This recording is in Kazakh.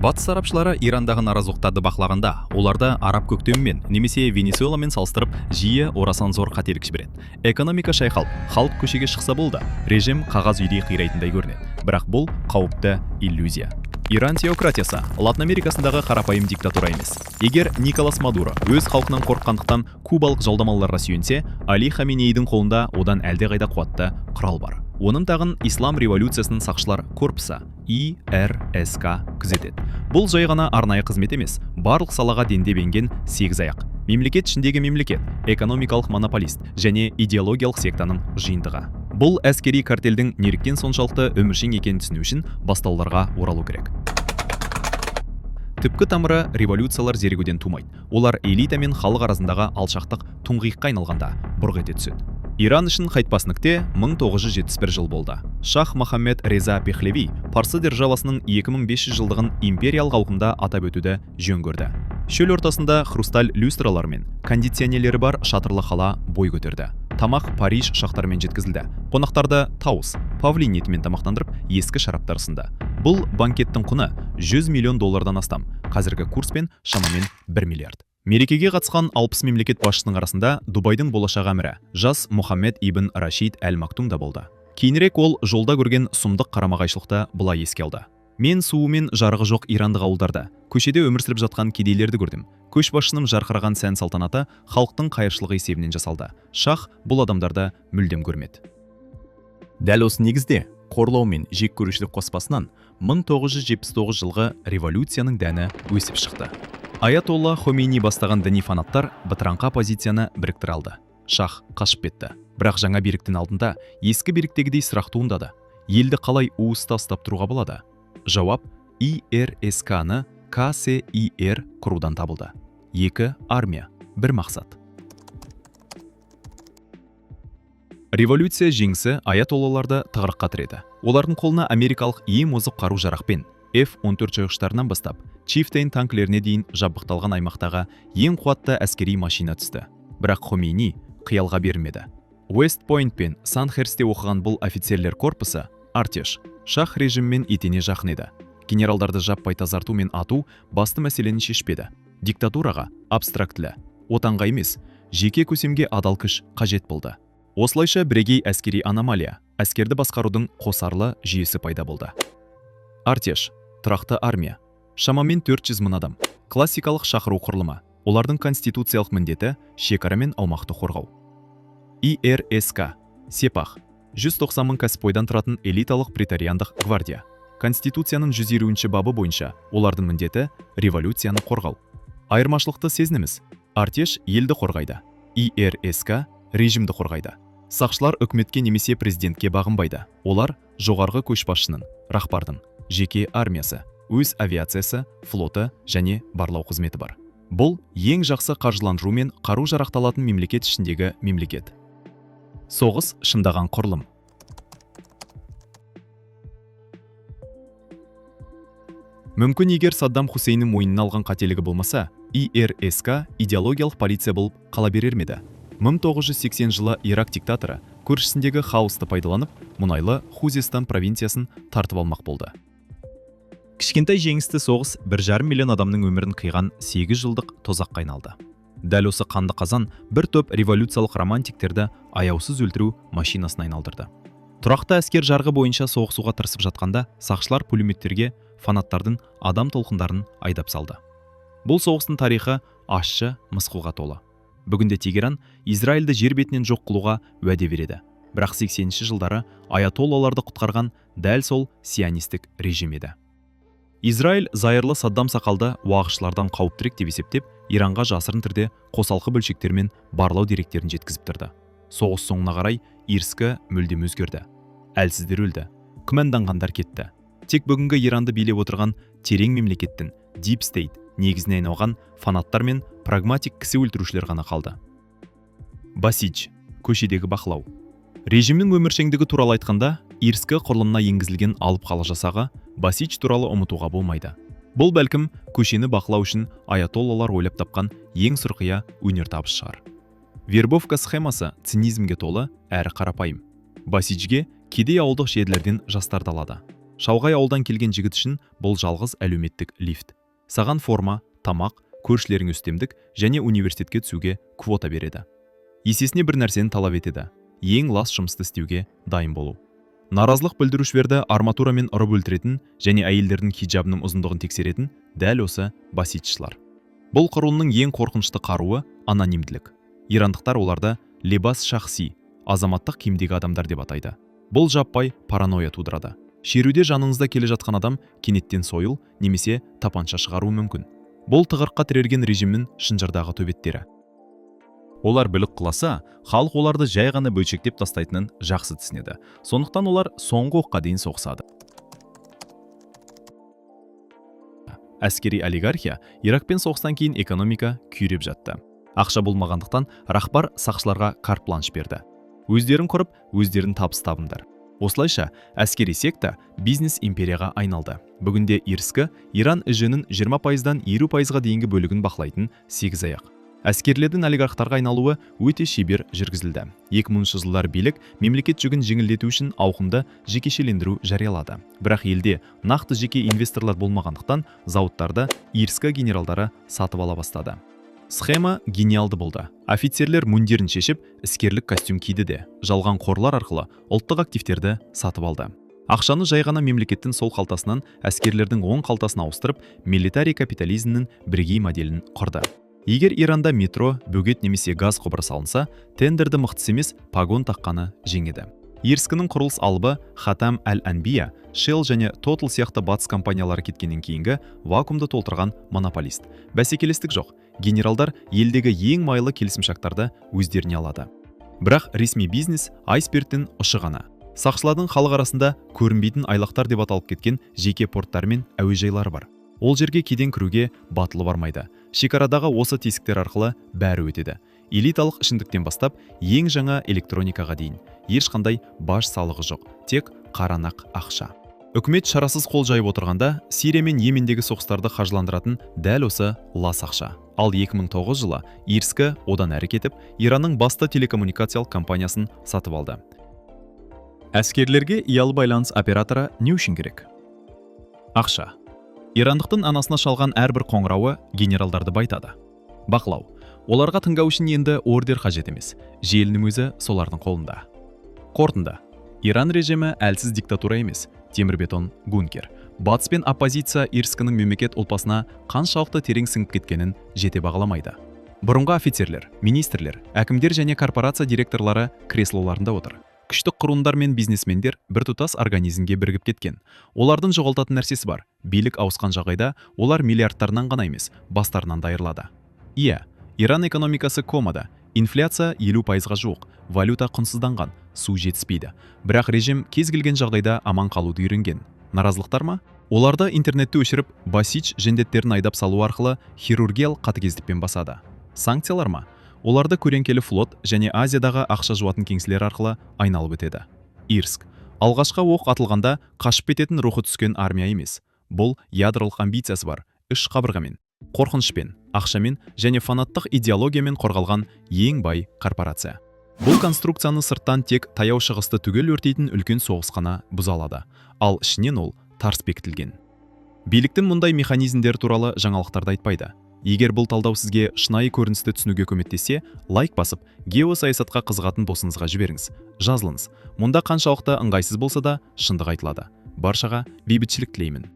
Батыс сарапшылары Ирандағы наразылықтарды бақылағанда, оларды араб көктемімен немесе Венесуэламен салыстырып, жиі орасан зор қателік жібереді. Экономика шайқалып, халық көшеге шықса болды, режим қағаз үйдей қирайтындай көрінеді. Бірақ бұл қауіпті иллюзия. Иран теократиясы Латын Америкасындағы қарапайым диктатура емес. Егер Николас Мадуро өз халқынан қорыққандықтан кубалық жалдамаларға сүйенсе, Али Хаминейдің қолында одан әлдеқайда қуатты құрал бар. Оның тағын ислам революциясының сақшылар корпусы ИРСК күзетеді. Бұл жай ғана арнайы қызмет емес, барлық салаға дендеп енген сегіз аяқ. Мемлекет ішіндегі мемлекет, экономикалық монополист және идеологиялық сектаның жиынтығы. Бұл әскери картельдің неліктен соншалықты өміршең екенін түсіну үшін бастауларға оралу керек. Түпкі тамыры революциялар зерігуден тумайды. Олар элита мен халық арасындағы алшақтық тұңғиыққа айналғанда бұрқ ете түседі. Иран үшін қайтпасыныкте 1971 жыл болды. Шах Мохаммед Реза Пехлеви Парсы державасының 2500 жылдығын империялық ауқымда атап өтуді жөн көрді. Шөл ортасында хрусталь люстралар мен кондиционерлері бар шатырлы қала бой көтерді. Тамақ Париж шахтарымен жеткізілді. Қонақтарды Таус, павлин етімен тамақтандырып, ескі шараптар ұсынды. Бұл банкеттің құны $100 миллион астам, қазіргі курспен шамамен 1 миллиард. Мерекеге қатысқан 60 мемлекет басшысының арасында Дубайдың болашақ әмірі жас Мухаммед ибн Рашид әл-Мактум да болды. Кейінірек ол жолда көрген сұмдық қарама-қайшылықты былай еске алды. Мен суы мен жарығы жоқ ирандық ауылдарда, көшеде өмір сүріп жатқан кедейлерді көрдім. Көшбасшының жарқыраған сән салтанаты халықтың қайыршылығы есебінен жасалды. Шах бұл адамдарды мүлдем көрмеді. Дәл осы негізде қорлау мен жек көрушілік қоспасынан 1979 жылғы революцияның дәні өсіп шықты. Аятолла Хомейни бастаған діни фанаттар бытыраңқы оппозицияны біріктіре алды. Шах қашып кетті. Бірақ жаңа биліктің алдында ескі биліктегідей сұрақ туындады. Елді қалай уыста ұстап тұруға болады? Жауап ИРСК-ны КСИР құрудан табылды. 2 армия, 1 мақсат. Революция жеңісі аятоллаларды тығырыққа тіреді. Олардың қолына америкалық ең озық қару-жарақпен F-14 жойғыштарынан бастап Чифтейн танкілеріне дейін жабдықталған аймақтағы ең қуатты әскери машина түсті. Бірақ Хомейни қиялға бермеді. Уэст-Пойнт пен Сан-Херсте оқыған бұл офицерлер корпусы Артеш, шах режиммен етене жақын еді. Генералдарды жаппай тазарту мен ату басты мәселені шешпеді. Диктатураға абстрактілі, отанға емес, жеке көсемге адал күш қажет болды. Осылайша бірегей әскери аномалия, әскерді басқарудың қосарлы жүйесі пайда болды. Артеш, тұрақты армия, шамамен 400 мың адам, классикалық шақыру құрылымы, олардың конституциялық міндеті шекара мен аумақты қорғау. ИРСК, Сепах, 190 мың кәсіпойдан тұратын элиталық претариандық гвардия. Конституцияның 120 бабы бойынша олардың міндеті революцияны қорғау. Айырмашылықты сезініміз. Артеш елді қорғайды, ИРСК режимді қорғайды. Сақшылар үкіметке немесе президентке бағынбайды. Олар жоғарғы көшбасшының, рахбардың, жеке армиясы, өз авиациясы, флоты және барлау қызметі бар. Бұл ең жақсы қаржыландыру мен қару-жарақталатын мемлекет ішіндегі мемлекет. Соғыс шындаған құрылым. Мүмкін егер Саддам Хусейннің мойнына алған қателігі болмаса, ИРСК идеологиялық полиция болып қала берер ме еді? 1980 жылы Ирак диктаторы көршісіндегі хаосты пайдаланып, мұнайлы Хузестан провинциясын тартып алмақ болды. Кішкентай жеңісті соғыс 1,5 миллион адамның өмірін қиған 8 жылдық тозаққа айналды. Дәл осы қанды қазан бір топ революциялық романтиктерді аяусыз өлтіру машинасына айналдырды. Тұрақты әскер жарғы бойынша соғысуға тырысып жатқанда, сақшылар пулеметтерге фанаттардың адам толқындарын айдап салды. Бұл соғыстың тарихы ащы мысқылға толы. Бүгінде Тегеран Израильді жер бетінен жоқ қылуға уәде береді. Бірақ 80-ші жылдары аятоллаларды құтқарған дәл сол сионистік режим еді. Израиль зайырлы Саддам сақалды уағызшылардан қауіптірек деп есептеп, Иранға жасырын түрде қосалқы бөлшектер мен барлау деректерін жеткізіп тұрды. Соғыс соңына қарай ИРСК мүлдем өзгерді. Әлсіздер өлді, күмәнданғандар кетті. Тек бүгінгі Иранды билеп отырған терең мемлекеттің Deep State негізіне айналған фанаттар мен прагматик кісі өлтірушілер ғана қалды. Басидж, көшедегі бақылау. Режимнің өміршеңдігі туралы айтқанда, ИРСК құрылымына енгізілген алып қала жасағы Басидж туралы ұмытуға болмайды. Бұл бәлкім көшені бақылау үшін аятоллалар ойлап тапқан ең сұрқия өнертабыс шығар. Вербовка схемасы цинизмге толы әрі қарапайым. Басиджге кедей ауылдық жерлерден жастарды алады. Шалғай ауылдан келген жігіт үшін бұл жалғыз әлеуметтік лифт. Саған форма, тамақ, көршілерің үстемдік және университетке түсуге квота береді. Есесіне бір нәрсені талап етеді: ең лас жұмысты істеуге дайын болу. Наразылық білдірушілерді арматурамен ұрып өлтіретін және әйелдердің хиджабының ұзындығын тексеретін дәл осы баситшылар. Бұл құрылымның ең қорқынышты қаруы анонимділік. Ирандықтар оларды лебас шахси, азаматтық киімдегі адамдар деп атайды. Бұл жаппай паранойя тудырады. Шеруде жаныңызда келе жатқан адам кенеттен сойыл немесе тапанша шығаруы мүмкін. Бұл тығырыққа тірелген режимнің шынжырдағы төбеттері. Олар бүлік қыласа, халық оларды жай ғана бөлшектеп тастайтынын жақсы түсінеді. Сондықтан олар соңғы оққа дейін соғысады. Әскери олигархия Иракпен соғыстан кейін экономика күйреп жатты. Ақша болмағандықтан рахбар сақшыларға карт-бланш берді. Өздерін құрып, өздерін табыс табыңдар. Осылайша әскери секта бизнес империяға айналды. Бүгінде ирскі Иран ІЖ-нің 20%-дан 50%-ға дейінгі бөлігін бақылайтын сегізаяқ. Әскерлердің олигархтарға айналуы өте шебер жүргізілді. 2000 жылдар билік мемлекет жүгін жеңілдету үшін ауқымды жекешелендіру жариялады. Бірақ елде нақты жеке инвесторлар болмағандықтан зауыттарды ирскі генералдары сатып ала бастады. Схема гениалды болды. Офицерлер мундирін шешіп, іскерлік костюм киді де, жалған қорлар арқылы ұлттық активтерді сатып алды. Ақшаны жай ғана мемлекеттің сол қалтасынан әскерлердің оң қалтасына ауыстырып, милитари капитализмнің бірегей моделін құрды. Егер Иранда метро, бөгет немесе газ құбыры салынса, тендерді мықтысы емес, пагон таққаны жеңеді. Ирскінің құрылыс алыбы Хатам Әл-Әнбия, Shell және Total сияқты батыс компаниялары кеткеннен кейінгі вакуумды толтырған монополист. Бәсекелестік жоқ. Генералдар елдегі ең майлы келісімшарттарды өздеріне алады. Бірақ ресми бизнес айсбергтің ұшы ғана. Сақшылардың халық арасында көрінбейтін айлақтар деп аталып кеткен жеке порттар мен әуежайлары бар. Ол жерге кеден кіруге батылы бармайды. Шекарадағы осы тесіктер арқылы бәрі өтеді. Элиталық ішімдіктен бастап ең жаңа электроникаға дейін. Ешқандай баж салығы жоқ, тек қаранақ ақша. Үкімет шарасыз қол жайып отырғанда, Сирия мен Йемендегі соғыстарды қаржыландыратын дәл осы лас ақша. Ал 2009 жылы ирскі одан әрі кетіп, Иранның басты телекоммуникациялық компаниясын сатып алды. Әскерлерге ұялы байланыс операторы не үшін керек? Ақша. Ирандықтың анасына шалған әрбір қоңырауы генералдарды байтады. Бақылау. Оларға тыңдау үшін енді ордер қажет емес. Желінің өзі солардың қолында. Қорытынды. Иран режимі әлсіз диктатура емес, темірбетон бункер. Батыс пен оппозиция ирскінің мемлекет ұлпасына қаншалықты терең сіңіп кеткенін жете бағаламайды. Бұрынғы офицерлер, министрлер, әкімдер және корпорация директорлары креслоларында отыр. Күштік құрылымдар мен бизнесмендер біртұтас организмге бірігіп кеткен. Олардың жоғалтатын нәрсесі бар. Билік ауысқан жағдайда олар миллиардтарынан ғана емес, бастарынан да айырылады. Иә, Иран экономикасы комада. Инфляция 50%-ға жуық, валюта құнсызданған, су жетіспейді. Бірақ режим кез келген жағдайда аман қалуды үйренген. Наразылықтар ма? Оларды интернетті өшіріп, басич жендеттерін айдап салу арқылы хирургиялық қатыгездікпен басады. Санкциялар ма? Оларды көлеңкелі флот және Азиядағы ақша жуатын кеңселер арқылы айналып өтеді. Ирск. Алғашқы оқ атылғанда қашып кететін рухы түскен армия емес. Бұл ядролық амбициясы бар, үш қабырғамен, қорқынышпен, ақшамен және фанаттық идеологиямен қорғалған ең бай корпорация. Бұл конструкцияны сырттан тек таяу шығысты түгел өртейтін үлкен соғыс қана бұза алады, ал ішінен ол тарс бекітілген. Биліктің мұндай механизмдер туралы жаңалықтарды айтпайды. Егер бұл талдау сізге шынайы көріністі түсінуге көмектессе, лайк басып, геосаясатқа қызығатын досыңызға жіберіңіз. Жазылыңыз. Мұнда қаншалықты ыңғайсыз болса да шындық айтылады. Баршаға бейбітшілік тілеймін.